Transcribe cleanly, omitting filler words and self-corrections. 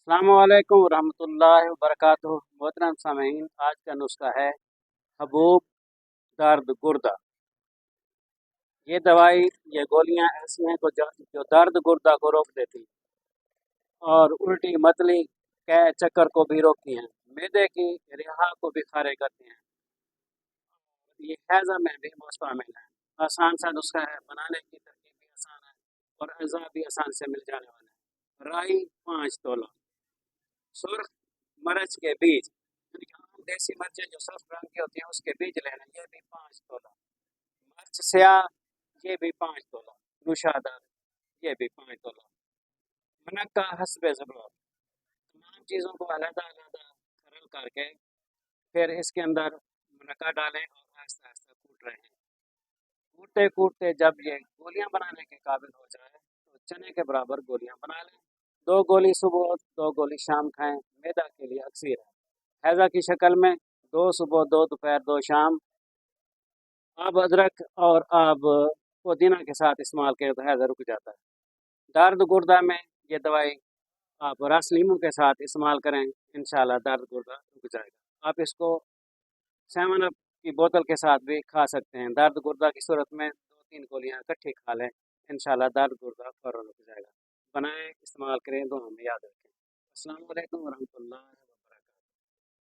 अस्सलामुअलैकुम वरहमतुल्लाहि वबरकातुहू। मोहतरम सामीन, आज का नुस्खा है हबूब दर्द गुर्दा। ये दवाई, ये गोलियां ऐसी हैं जो दर्द गुर्दा को रोक देती हैं और उल्टी मतली कै चक्कर को भी रोकती हैं, मैदे की रिहा को भी खारे करती हैं। ये हैज़ा में भी मुस्तमिल है। आसान सा नुस्खा है, बनाने की तरकीब भी आसान है और अज़ा भी आसान से मिल जाने वाला है। राई 5 तोला, सुर्ख मरच के बीज, यानी कि आम देसी मिर्चें जो सख्त रंग की होती हैं उसके बीज लेना, ये भी 5 तोला। मिर्च स्याह, ये भी 5 तोला। नौशादा, ये भी 5 तोला। मुनक्का हस्बे ज़रूरत। तमाम चीज़ों को अलग अलग खरल करके फिर इसके अंदर मुनक्का डालें और आहिस्ता आहिस्ता कूट रहे हैं। कूटते कूटते जब ये गोलियां बनाने के काबिल हो जाए तो चने के बराबर गोलियां बना लें। 2 गोली सुबह, 2 गोली शाम खाएं, मैदा के लिए अक्सीर है। हैज़ा की शक्ल में 2 सुबह, 2 दोपहर, 2 शाम। आप अदरक और आप पुदीना के साथ इस्तेमाल करें तो हैज़ा रुक जाता है। दर्द गुर्दा में ये दवाई आप रस लीमू के साथ इस्तेमाल करें, इंशाल्लाह दर्द गुर्दा रुक जाएगा। आप इसको 7 अप की बोतल के साथ भी खा सकते हैं। दर्द गुर्दा की सूरत में 2-3 गोलियां इकट्ठी खा लें, इंशाल्लाह दर्द गुर्दा फौरन रुक जाएगा। बनाएं, इस्तेमाल करें, तो हमें याद रखें। अस्सलाम वालेकुम वरहमतुल्लाह।